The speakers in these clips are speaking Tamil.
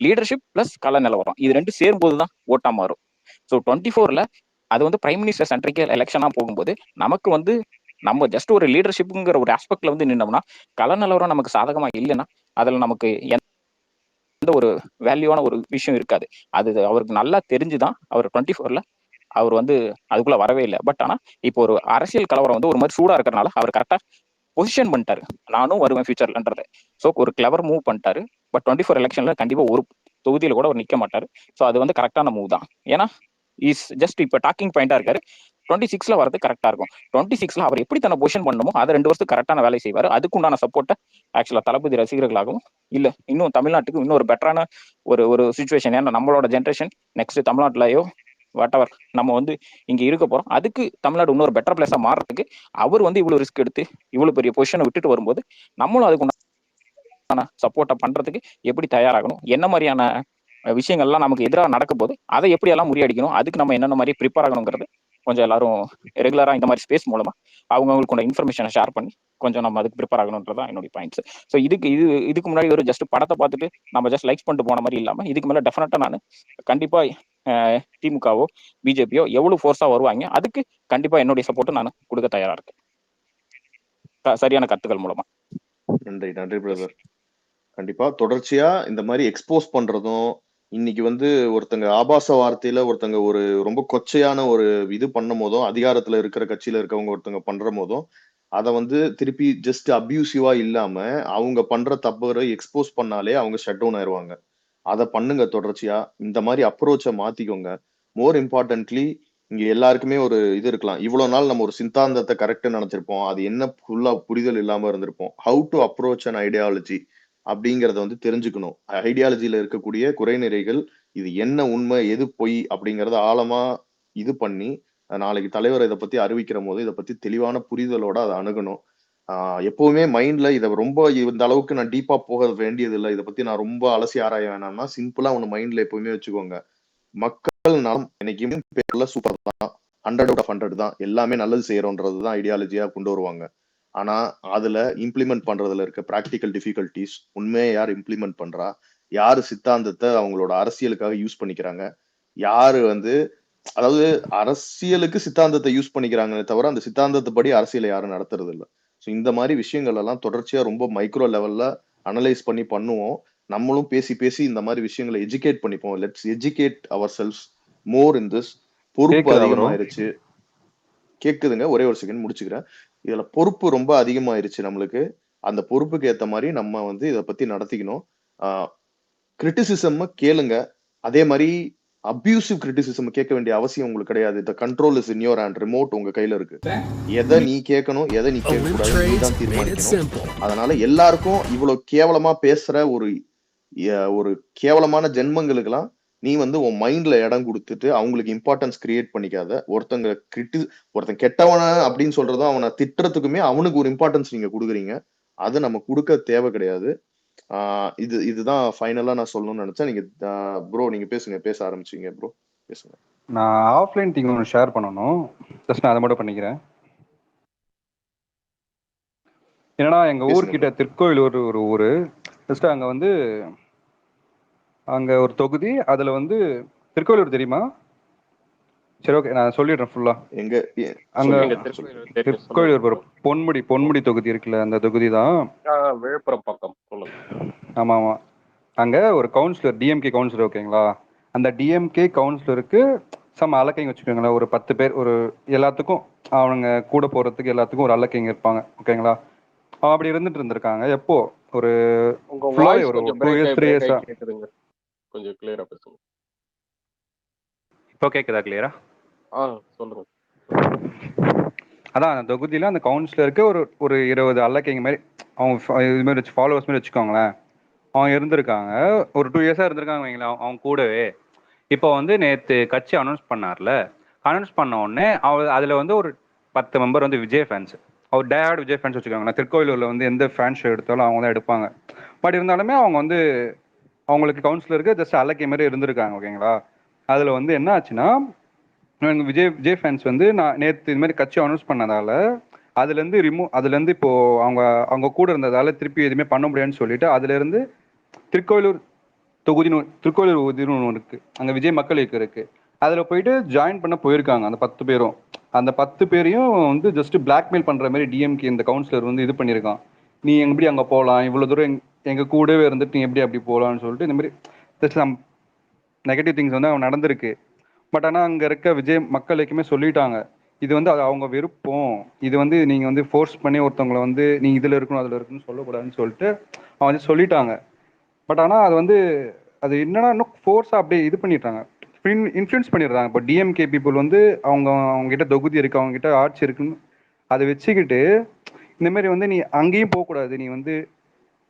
லீடர்ஷிப் பிளஸ் கள நிலவரம் இது ரெண்டு சேரும்போது தான் ஓட்டா மாறும். ஸோ 24ல அது வந்து பிரைம் மினிஸ்டர் சென்ட்ரிக்கல் எலெக்ஷனா போகும்போது நமக்கு வந்து நம்ம ஜஸ்ட் ஒரு லீடர்ஷிப்புங்கிற ஒரு ஆஸ்பெக்ட்ல வந்து நின்னோம்னா கள நிலவரம் நமக்கு சாதகமா இல்லைன்னா அதுல நமக்கு எந்த ஒரு வேல்யூவான ஒரு விஷயம் இருக்காது. அது அவருக்கு நல்லா தெரிஞ்சுதான் அவர் 24ல அவர் வந்து அதுக்குள்ள வரவே இல்லை. பட் ஆனா இப்போ ஒரு அரசியல் கலவரம் வந்து ஒரு மாதிரி சூடா இருக்கிறனால அவர் கரெக்டா பொசிஷன் பண்ணிட்டாரு, நானும் வருவேன் ஃபியூச்சர்லன்றது. ஸோ ஒரு கிளவர் மூவ் பண்ணிட்டாரு. பட் 24 எலெக்ஷன்ல கண்டிப்பா ஒரு தொகுதியில கூட அவர் நிக்க மாட்டாரு. ஸோ அது வந்து கரெக்டான மூவ் தான். ஏன்னா இஸ் ஜஸ்ட் இப்போ டாக்கிங் பாயிண்டா இருக்காரு. 26ல வரது கரெக்டா இருக்கும். 26ல அவர் எப்படி தன்னை பொசிஷன் பண்ணணுமோ அதை 2 வருஷத்துக்கு கரெக்டான வேலை செய்வார். அதுக்குண்டான சப்போர்ட்டை ஆக்சுவலா தளபதி ரசிகர்களாகவும் இல்ல இன்னும் தமிழ்நாட்டுக்கு இன்னும் ஒரு பெட்டரான ஒரு ஒரு சுச்சுவேஷன், ஏன்னா நம்மளோட ஜென்ரேஷன் நெக்ஸ்ட் தமிழ்நாட்டிலயோ வாட்டவர் நம்ம வந்து இங்க இருக்க போறோம். அதுக்கு தமிழ்நாடு இன்னொரு பெட்டர் பிளேஸா மாறதுக்கு அவர் வந்து இவ்வளவு ரிஸ்க் எடுத்து இவ்வளவு பெரிய பொசிஷனை விட்டுட்டு வரும்போது நம்மளும் அதுக்கு சப்போர்ட்டை பண்றதுக்கு எப்படி தயாராகணும், என்ன மாதிரியான விஷயங்கள்லாம் நமக்கு எதிராக நடக்க போது அதை எப்படி எல்லாம் முறியடிக்கணும், அதுக்கு நம்ம என்னென்ன மாதிரி ப்ரிப்பேர் ஆகணுங்கிறது கொஞ்சம் எல்லாரும் ரெகுலரா இந்த மாதிரி ஸ்பேஸ் மூலமா அவங்களுக்கு இன்ஃபர்மேஷனை ஷேர் பண்ணி கொஞ்சம் நம்ம அதுக்கு ப்ரிப்பேர் ஆகணுன்றதான் என்னுடைய பாயிண்ட்ஸ். ஸோ இதுக்கு முன்னாடி ஒரு ஜஸ்ட் படத்தை பார்த்துட்டு நம்ம ஜஸ்ட் லைக்ஸ் பண்ணிட்டு போன மாதிரி இல்லாம இதுக்கு மேல டெஃபினட்டா நான் கண்டிப்பா திமுகவோ பிஜேபியோ எவ்வளவு ஃபோர்ஸா வருவாங்க அதுக்கு கண்டிப்பா என்னுடைய சப்போர்ட் நான் கொடுக்க தயாரா இருக்கேன் சரியான கருத்துக்கள் மூலமா. நன்றி நன்றி பிரதர். கண்டிப்பா தொடர்ச்சியா இந்த மாதிரி எக்ஸ்போஸ் பண்றதும், இன்னைக்கு வந்து ஒருத்தங்க ஆபாச வார்த்தையில ஒருத்தங்க ஒரு ரொம்ப கொச்சையான ஒரு இது பண்ணும் போதும், அதிகாரத்துல இருக்கிற கட்சியில இருக்கவங்க ஒருத்தங்க பண்ற போதும் அதை வந்து திருப்பி ஜஸ்ட் அபியூசிவா இல்லாம அவங்க பண்ற தவறை எக்ஸ்போஸ் பண்ணாலே அவங்க ஷட் டவுன் ஆயிருவாங்க. அதை பண்ணுங்க தொடர்ச்சியா. இந்த மாதிரி அப்ரோச்சை மாத்திக்கோங்க. மோர் இம்பார்ட்டன்ட்லி இங்க எல்லாருக்குமே ஒரு இது இருக்கலாம். இவ்வளவு நாள் நம்ம ஒரு சித்தாந்தத்தை கரெக்டா நினைச்சிருப்போம், அது என்ன ஃபுல்லா புரிதல் இல்லாம இருந்திருப்போம். How to approach an ideology அப்படிங்கறத வந்து தெரிஞ்சுக்கணும். ஐடியாலஜில இருக்கக்கூடிய குறைநிறைகள், இது என்ன உண்மை எது பொய் அப்படிங்கறத ஆழமா இது பண்ணி நாளைக்கு தலைவர் இதை பத்தி அறிவிக்கிற போது இதை பத்தி தெளிவான புரிதலோட அதை அணுகணும். எப்பவுமே மைண்ட்ல இதை ரொம்ப இந்த அளவுக்கு நான் டீப்பா போக வேண்டியது இல்லை, இதை பத்தி நான் ரொம்ப அலசி ஆராய வேணாம்னா சிம்பிளா ஒண்ணு மைண்ட்ல எப்பவுமே வச்சுக்கோங்க. மக்கள் நலம் என்னைக்குமே பேர்ல சூப்பர் தான், 100 out of 100 தான், எல்லாமே நல்லது செய்யறோன்றதுதான் ஐடியாலஜியா கொண்டு வருவாங்க. ஆனா அதுல இம்ப்ளிமெண்ட் பண்றதுல இருக்க பிராக்டிக்கல் டிஃபிகல்டிஸ், உண்மையை யார் இம்ப்ளிமெண்ட் பண்றா, யாரு சித்தாந்தத்தை அவங்களோட அரசியலுக்காக யூஸ் பண்ணிக்கிறாங்க, யாரு வந்து அதாவது அரசியலுக்கு சித்தாந்தத்தை யூஸ் பண்ணிக்கிறாங்களே தவிர அந்த சித்தாந்தத்தை படி அரசியலை யாரும் நடத்துறது இல்லை. ஸோ இந்த மாதிரி விஷயங்கள் எல்லாம் தொடர்ச்சியா ரொம்ப மைக்ரோ லெவல்ல அனலைஸ் பண்ணி பண்ணுவோம். நம்மளும் பேசி பேசி இந்த மாதிரி விஷயங்களை எஜுகேட் பண்ணிப்போம். Let's educate ourselves more in this. பொறுப்பு அதிகமாயிருச்சு. கேக்குதுங்க, ஒரே ஒரு செகண்ட் முடிச்சுக்கிறேன். இதுல பொறுப்பு ரொம்ப அதிகமாயிருச்சு நம்மளுக்கு. அந்த பொறுப்புக்கு ஏத்த மாதிரி நம்ம வந்து இதை பத்தி நடத்திக்கணும். கிரிட்டிசிசம் கேளுங்க, அதே மாதிரி அபியூசிவ் கிரிட்டிசிசம் கேட்க வேண்டிய அவசியம் உங்களுக்கு கிடையாது. The control is in your hand, remote உங்க கையில இருக்கு. எதை நீ கேட்கணும் எதை நீ கேட்க கூடாது நீ தான் தீர்மானிக்கணும். அதனால எல்லாருக்கும் இவ்வளவு கேவலமா பேசுற ஒரு கேவலமான ஜென்மங்களுக்கு எல்லாம் நீ வந்து உன் மைண்ட்ல இடம் கொடுத்துட்டு அவங்களுக்கு இம்பார்ட்டன்ஸ் கிரியேட் பண்ணிக்காத. ஒருத்தன் கெட்டவன அப்படின்னு சொல்றதும் அவனை திட்டுறதுக்குமே அவனுக்கு ஒரு இம்பார்ட்டன்ஸ் நீங்க கொடுக்குறீங்க. அது நம்ம கொடுக்க தேவை கிடையாது. இதுதான் ஃபைனலா நான் சொல்லணும்னு நினைச்சேன். நீங்க ப்ரோ நீங்க பேச ஆரம்பிச்சீங்க ப்ரோ, பேசுங்க. நான் ஆஃப்லைன் திங் ஒன்று ஷேர் பண்ணணும், ஜஸ்ட் நான் அதை மட்டும் பண்ணிக்கிறேன். என்னன்னா எங்க ஊர்கிட்ட திருக்கோயிலூர் ஒரு ஊர், ஜஸ்ட் அங்க வந்து அங்க ஒரு தொகுதி, அதுல வந்து திருக்கோயிலூர் தெரியுமா? சரி ஓகே நான் சொல்லிடுறேன் ஃபுல்லா. எங்க அங்க திருக்கோயிலூர் ஒரு பொன்முடி தொகுதி இருக்குல்ல, அந்த தொகுதி தான் விழுப்புரம் பக்கம். ஆமா ஆமா. அங்க ஒரு கவுன்சிலர், டிஎம்கே கவுன்சிலர், ஓகேங்களா? அந்த டிஎம்கே கவுன்சிலருக்கு சம் அலக்கைங்க வச்சுக்கோங்களேன், ஒரு 10 பேர், ஒரு எல்லாத்துக்கும் அவங்க கூட போறதுக்கு எல்லாத்துக்கும் ஒரு அலக்கைங்க இருப்பாங்க, ஓகேங்களா? அப்படி இருந்திருக்காங்க. எப்போ ஒரு 2 years 3 years கொஞ்சம் கிளியரா பேசுங்க. இப்போ கேக்குதா கிளியரா? சொல்லுங்க. அதான் அந்த தொகுதியில அந்த கவுன்சிலருக்கு ஒரு 20 அலக்கைங்க மாதிரி அவங்க இது மாதிரி வச்சு ஃபாலோவர்ஸ் மாதிரி வச்சுக்கோங்களேன், அவங்க இருந்திருக்காங்க. ஒரு 2 years இருந்திருக்காங்க வைங்களேன் அவங்க கூடவே. இப்போ வந்து நேற்று கட்சி அனௌன்ஸ் பண்ணார்ல, அனௌன்ஸ் பண்ண உடனே அதில் வந்து ஒரு 10 மெம்பர் வந்து விஜய் ஃபேன்ஸ், அவர் டேட் விஜய் ஃபேன்ஸ் வச்சுக்கோங்களேன். திருக்கோயிலூரில் வந்து எந்த ஃபேன் ஷோ எடுத்தாலும் அவங்க தான் எடுப்பாங்க. பட் இருந்தாலுமே அவங்க வந்து அவங்களுக்கு கவுன்சிலருக்கு ஜஸ்ட் அலக்கை மாதிரி இருந்திருக்காங்க, ஓகேங்களா? அதில் வந்து என்ன ஆச்சுன்னா, விஜய் ஃபேன்ஸ் வந்து நான் நேற்று இது மாதிரி கட்சி அனௌன்ஸ் பண்ணதால அதுலேருந்து இப்போ அவங்க கூட இருந்ததால திருப்பி எதுவுமே பண்ண முடியாதுன்னு சொல்லிட்டு அதுலேருந்து திருக்கோயிலூர் திருக்கோயிலூர் தொகுதின்னு ஒன்று இருக்கு, அங்க விஜய் மக்கள் இயக்கம் இருக்கு. அதுல போயிட்டு ஜாயின் பண்ண போயிருக்காங்க அந்த 10 பேரும். அந்த 10 பேரையும் வந்து ஜஸ்ட் பிளாக்மெயில் பண்ற மாதிரி டிஎம்கே இந்த கவுன்சிலர் வந்து இது பண்ணியிருக்கான். நீ எப்படி அங்க போகலாம், இவ்வளவு தூரம் எங்க கூடவே இருந்துட்டு நீ எப்படி அப்படி போகலான்னு சொல்லிட்டு இந்த மாதிரி ஜஸ்ட் நெகட்டிவ் திங்ஸ் வந்து அவன் நடந்திருக்கு. பட் ஆனால் அங்கே இருக்க விஜய் மக்கள் எப்பவுமே சொல்லிட்டாங்க, இது வந்து அது அவங்க விருப்பம், இது வந்து நீங்கள் வந்து ஃபோர்ஸ் பண்ணி ஒருத்தவங்களை வந்து நீ இதில் இருக்கணும் அதில் இருக்குன்னு சொல்லக்கூடாதுன்னு சொல்லிட்டு அவங்க வந்து சொல்லிட்டாங்க. பட் ஆனால் அது வந்து அது என்னன்னா இன்னும் ஃபோர்ஸாக அப்படியே இது பண்ணிடுறாங்க, இன்ஃப்ளூயன்ஸ் பண்ணிடுறாங்க. இப்போ டிஎம்கே பீப்புள் வந்து அவங்ககிட்ட தொகுதி இருக்கு, அவங்ககிட்ட ஆட்சி இருக்குன்னு அதை வச்சுக்கிட்டு இந்த மாதிரி வந்து நீ அங்கேயும் போகக்கூடாது, நீ வந்து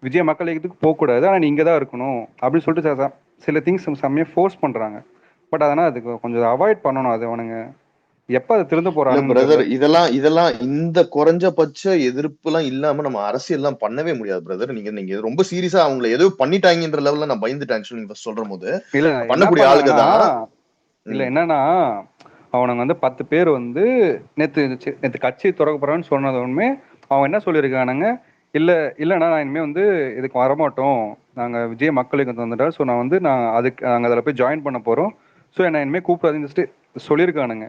விஜய் மக்கள் இயக்கத்துக்கு போகக்கூடாது, ஆனால் நீ இங்கே தான் இருக்கணும் அப்படின்னு சொல்லிட்டு சில திங்ஸ் செம்மையாக ஃபோர்ஸ் பண்ணுறாங்க. பட் அதனால் அதுக்கு கொஞ்சம் அவாய்ட் பண்ணணும். அது அவனுங்க எப்போ அதை திருந்த போறாங்க பிரதர். இதெல்லாம் இந்த குறைஞ்சபட்ச எதிர்ப்பு எல்லாம் இல்லாம நம்ம அரசியல் எல்லாம் பண்ணவே முடியாது பிரதர். நீங்க ரொம்ப சீரியஸா அவங்களை ஏதோ பண்ணிட்டாங்கன்ற லெவல்ல நான் பயந்துட்டேன் நீங்க சொல்ற போது. இல்ல பண்ணக்கூடிய ஆளுங்க தான். இல்ல என்னன்னா அவனுங்க வந்து 10 பேர் வந்து நேத்து கட்சி திறக்க போறான்னு சொன்னதுமே அவன் என்ன சொல்லியிருக்கானுங்க, இல்லைண்ணா நான் இனிமேல் வந்து இதுக்கு வரமாட்டோம், நாங்கள் விஜய் மக்களுக்கு வந்துட்டா, ஸோ நாங்கள் அதில் போய் ஜாயின் பண்ண போகிறோம், ஸோ என்ன இனிமேல் கூப்பிடாதுன்னு சொல்லியிருக்கானுங்க.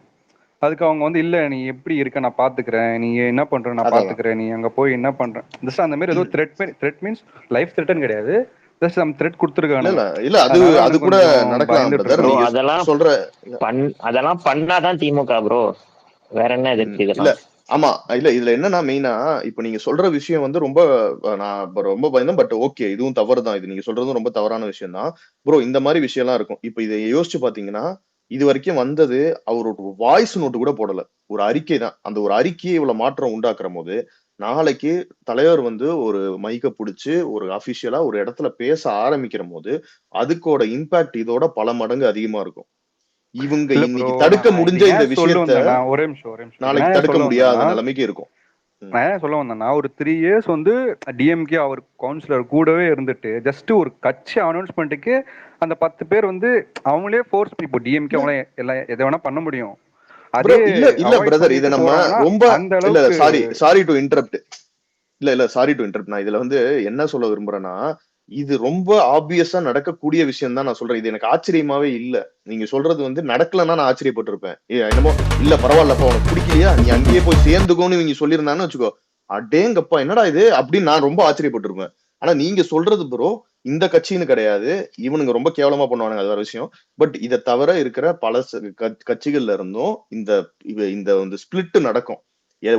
அதுக்கு அவங்க வந்து இல்லை நீ எப்படி இருக்க நான் பார்த்துக்கிறேன், நீ என்ன பண்ற நான் பார்த்துக்கிறேன், நீ அங்கே போய் என்ன பண்ற ஜஸ்ட் அந்த மாதிரி ஏதோ த்ரெட் மீன்ஸ் லைஃப் த்ரெட்டன் கிடையாது, ஜஸ்ட் நம்ம த்ரெட் கொடுத்துருக்காங்க. இல்ல அது கூட நடக்கலாம். அதெல்லாம் பண்ணாதான் திமுக ப்ரோ, வேற என்ன இருக்கு? ஆமா இல்ல இதுல என்னன்னா மெயினா இப்ப நீங்க சொல்ற விஷயம் வந்து நான் ரொம்ப பயந்தேன். பட் ஓகே, இதுவும் தவறுதான். இது நீங்க சொல்றதும் ரொம்ப தவறான விஷயம் தான் ப்ரோ. இந்த மாதிரி விஷயம் எல்லாம் இருக்கும். இப்ப இதை யோசிச்சு பாத்தீங்கன்னா இது வரைக்கும் வந்தது அவரோட வாய்ஸ் நோட்டு கூட போடல, ஒரு அறிக்கை தான். அந்த ஒரு அறிக்கையை இவ்வளவு மாற்றம் உண்டாக்குற போது நாளைக்கு தலைவர் வந்து ஒரு மைக்க பிடிச்சு ஒரு அபிஷியலா ஒரு இடத்துல பேச ஆரம்பிக்கிற போது அதுக்கோட இம்பாக்ட் இதோட பல மடங்கு அதிகமா இருக்கும். இவங்க இன்னைக்கு தடுக்க முடிஞ்ச இந்த விஷயத்த நாளைக்கு தடுக்க முடியாத நிலைமைக்கு இருக்கும். நான் என்ன சொல்ல வந்தேன்னா, ஒரு 3 years வந்து டிஎம்கே அவர் கவுன்சிலர் கூடவே இருந்துட்டு ஜஸ்ட் ஒரு கட்சி அனௌன்ஸ்மெண்ட்டுக்கு அந்த 10 பேர் வந்து அவங்களே ஃபோர்ஸ் பண்ணி, இப்போ டிஎம்கே அவங்களே எல்லாம் எதை வேணா பண்ண முடியும். இல்ல பிரதர், இது நம்ம ரொம்ப சாரி டு இன்டரப்ட். நான் இதுல வந்து என்ன சொல்ல விரும்புறேன்னா, இது ரொம்ப ஆப்வியஸா நடக்கக்கூடிய விஷயம் தான் நான் சொல்றேன். இது எனக்கு ஆச்சரியமாவே இல்ல. நீங்க சொல்றது வந்து நடக்கலன்னா நான் ஆச்சரியப்பட்டிருப்பேன். என்னமோ இல்ல பரவாயில்லப்பா உனக்கு பிடிக்கலையா நீ அங்கேயே போய் சேர்ந்துக்கோன்னு இவங்க சொல்லியிருந்தான்னு வச்சுக்கோ, அடேங்கப்பா என்னடா இது அப்படின்னு நான் ரொம்ப ஆச்சரியப்பட்டிருப்பேன். ஆனா நீங்க சொல்றது ப்ரோ இந்த கட்சின்னு கிடையாது, இவனுங்க ரொம்ப கேவலமா பண்ணுவானுங்க, அது வேற விஷயம். பட் இதை தவிர இருக்கிற பல கட்சிகள்ல இருந்தும் இந்த ஸ்பிளிட் நடக்கும்.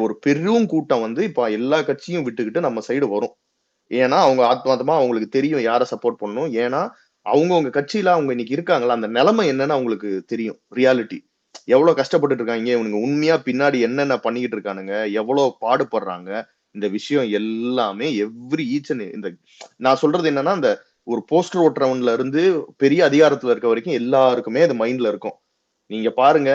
ஒரு பெரும் கூட்டம் வந்து இப்ப எல்லா கட்சியும் விட்டுக்கிட்டு நம்ம சைடு வரும். ஏன்னா அவங்க ஆத்மார்த்தமா அவங்களுக்கு தெரியும் யாரை சப்போர்ட் பண்ணணும். ஏன்னா அவங்க கட்சியில அவங்க இன்னைக்கு இருக்காங்களா, அந்த நிலைமை என்னன்னு அவங்களுக்கு தெரியும். ரியாலிட்டி எவ்வளவு கஷ்டப்பட்டுட்டு இருக்காங்க இவனுங்க, உண்மையா பின்னாடி என்னென்ன பண்ணிக்கிட்டு இருக்கானுங்க, எவ்வளவு பாடுபடுறாங்க, இந்த விஷயம் எல்லாமே இந்த நான் சொல்றது என்னன்னா, அந்த ஒரு போஸ்டர் ஓட்டுறவன்ல இருந்து பெரிய அதிகாரத்துல இருக்க வரைக்கும் எல்லாருக்குமே அது மைண்ட்ல இருக்கும். நீங்க பாருங்க,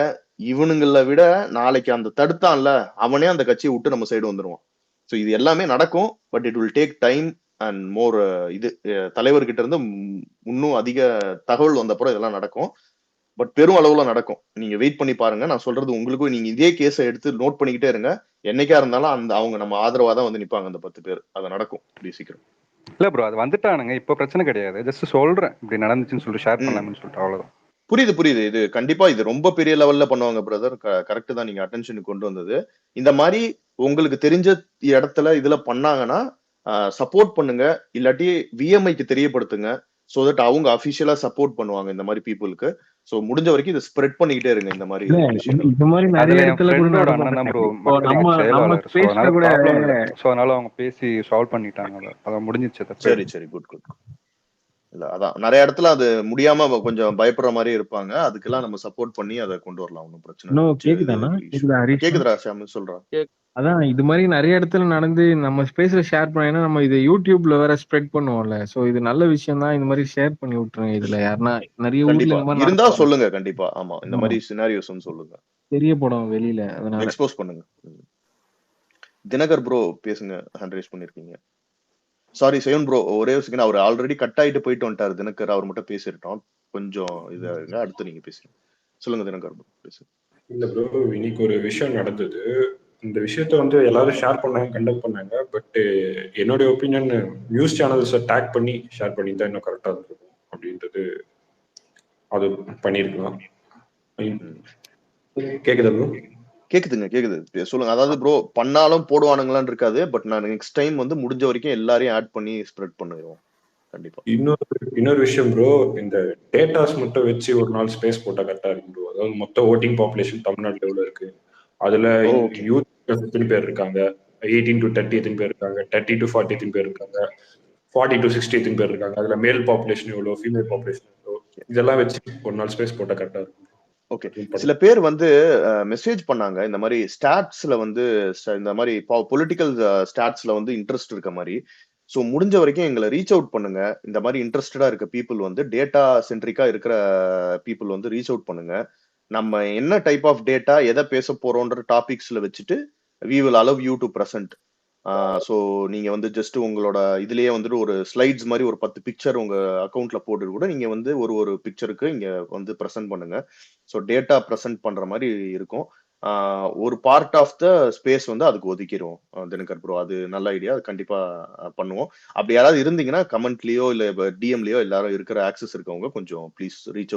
இவனுங்கள விட நாளைக்கு அந்த தடுத்தான்ல அவனே அந்த கட்சியை விட்டு நம்ம சைடு வந்துருவான். ஸோ இது எல்லாமே நடக்கும். But it will take time and more. இது தலைவர்கிட்ட இருந்து இன்னும் அதிக தகவல் வந்தப்பறம் இதெல்லாம் நடக்கும். பட் பெரும் அளவுல நடக்கும். நீங்க வெயிட் பண்ணி பாருங்க. நான் சொல்றது உங்களுக்கும் நீங்க இதே கேஸை எடுத்து நோட் பண்ணிக்கிட்டே இருங்க. என்னைக்கா இருந்தாலும் அவங்க நம்ம ஆதரவா தான் வந்து நிப்பாங்க அந்த 10 பேர். அது நடக்கும் சீக்கிரம். இல்ல ப்ரோ, அது வந்துட்டானுங்க, இப்ப பிரச்சனை கிடையாது. ஜஸ்ட் சொல்றேன் இப்படி நடந்துச்சுன்னு சொல்லிட்டு ஷேர் பண்ணலாம்னு சொல்லிட்டு அவ்வளவுதான். புரியுது. இது கண்டிப்பா இது ரொம்ப பெரிய லெவல்ல பண்ணுவாங்க பிரதர். கரெக்ட் தான், நீங்க அட்டென்ஷனுக்கு கொண்டு வந்தது. இந்த மாதிரி உங்களுக்கு தெரிஞ்ச இடத்துல இதுல பண்ணாங்கன்னா சப்போர்ட் பண்ணுங்க, இல்லாட்டி விஎம்ஐக்கு தெரியப்படுத்துங்க. சோ தட் அவங்க அபிஷியலா சப்போர்ட் பண்ணுவாங்க இந்த மாதிரி பீப்புளுக்கு. சோ முடிஞ்ச வரைக்கும் இதை ஸ்ப்ரெட் பண்ணிக்கிட்டே இருங்க. இந்த மாதிரி நிறைய இடத்துல அவங்க பேசி சால்வ் பண்ணிட்டாங்க, அத முடிஞ்சிச்சு. சரி குட். இல்ல அதான் நிறைய இடத்துல அது முடியாம கொஞ்சம் பயப்படுற மாதிரி இருப்பாங்க. அதுக்கெல்லாம் நம்ம சப்போர்ட் பண்ணி அதை கொண்டு வரலாம். ஒன்னும் பிரச்சனை கேக்குதா ஷாம் சொல்றான். அதான் இது மாதிரி நிறைய இடத்துல நடந்து நம்ம ஸ்பேஸ்ல ஷேர் பண்ணா நம்ம இது யூடியூப்ல வேற ஸ்ப்ரெட் பண்ணுவோம்ல. சோ இது நல்ல விஷயம் தான், இந்த மாதிரி ஷேர் பண்ணி விட்டுருங்க. இதுல யாருன்னா நிறைய ஊர்ல இருந்தா சொல்லுங்க கண்டிப்பா. ஆமா, இந்த மாதிரி சினாரியோஸ் சொல்லுங்க, தெரிய போடும் வெளியில, அதனால எக்ஸ்போஸ் பண்ணுங்க. தினகர் ப்ரோ பேசுங்க, ஹேண்ட் ரைஸ் பண்ணிருக்கீங்க. சாரி செவன் ப்ரோ, ஒரே ஒரு செகண்ட். அவர் ஆல்ரெடி கட் ஆயிட்டு போயிட்டு வந்துட்டாரு தினகர். அவர் மட்டும் பேசிட்டோம் கொஞ்சம். இதை அடுத்து நீங்க பேசுங்க. சொல்லுங்க தினகர் ப்ரோ, பேசுங்க. இல்ல ப்ரோ, இன்னைக்கு ஒரு விஷயம் நடந்தது. இந்த விஷயத்த வந்து எல்லாரும் ஷேர் பண்ணாங்க, கண்டக்ட் பண்ணாங்க. பட் என்னுடைய ஒப்பீனியன் நியூஸ் சேனல்ஸை டேக் பண்ணி ஷேர் பண்ணி தான் இன்னும் கரெக்டாக இருந்திருக்கும். அப்படின்றது அது பண்ணியிருக்கலாம். கேக்குதா ப்ரோ? கேக்குது சொல்லுங்க. அதாவது ப்ரோ பண்ணாலும் போடுவானுங்களான்னு இருக்காது. பட் நான் நெக்ஸ்ட் டைம் வந்து முடிஞ்ச வரைக்கும் எல்லாரையும் ஆட் பண்ணி ஸ்ப்ரெட் பண்ணிடுவோம் கண்டிப்பா. இன்னொரு விஷயம் ப்ரோ, இந்த டேட்டாஸ் மட்டும் வச்சு ஒரு நாள் ஸ்பேஸ் போட்டா கரெக்டா இருக்கும் ப்ரோ. அதாவது மொத்த ஓட்டிங் பாப்புலேஷன் தமிழ்நாட்டுல எவ்வளவு இருக்கு, அதுல ஓகே யூத் எத்தனை பேர் இருக்காங்க, 18 to 30 எத்தனை பேர் இருக்காங்க, 30 to 40 எத்தனை பேர் இருக்காங்க, 40 to 60 எத்தனை பேர் இருக்காங்க, அதுல மேல் பாப்புலேஷன் எவ்வளோ, ஃபீமேல் பாப்புலேஷன் எவ்வளோ, இதெல்லாம் வச்சு ஒரு நாள் ஸ்பேஸ் போட்டா கரெக்டா இருக்கும். ஓகே. சில பேர் வந்து மெசேஜ் பண்ணாங்க இந்த மாதிரி ஸ்டாட்ஸ்ல வந்து இந்த மாதிரி பொலிட்டிக்கல் ஸ்டாட்ஸ்ல வந்து இன்ட்ரெஸ்ட் இருக்க மாதிரி. ஸோ முடிஞ்ச வரைக்கும் எங்களை ரீச் அவுட் பண்ணுங்க. இந்த மாதிரி இன்ட்ரெஸ்டடா இருக்க பீப்புள் வந்து டேட்டா சென்ட்ரிக்கா இருக்கிற பீப்புள் வந்து ரீச் அவுட் பண்ணுங்க. நம்ம என்ன டைப் ஆஃப் டேட்டா எதை பேச போறோன்ற டாபிக்ஸ்ல வச்சுட்டு we will allow you to present. So நீங்க வந்து ஜஸ்ட் உங்களோட இதுலயே வந்துட்டு ஒரு ஸ்லைட்ஸ் மாதிரி ஒரு 10 பிக்சர் உங்க அக்கௌண்ட்ல போட்டு கூட நீங்க வந்து ஒரு பிக்சருக்கு இங்க வந்து ப்ரெசென்ட் பண்ணுங்க. ஸோ டேட்டா ப்ரெசென்ட் பண்ற மாதிரி இருக்கும். ஒரு பார்ட் ஆஃப் த ஸ்பேஸ் வந்து அதுக்கு ஒதுக்கிடுவோம் தினகர் ப்ரோ. அது நல்ல ஐடியா, அது கண்டிப்பா பண்ணுவோம். அப்படி யாராவது இருந்தீங்கன்னா கமெண்ட்லயோ இல்ல டிஎம்லயோ எல்லாரும் இருக்கிற ஆக்சஸ் இருக்கவங்க கொஞ்சம் ப்ளீஸ் ரீச்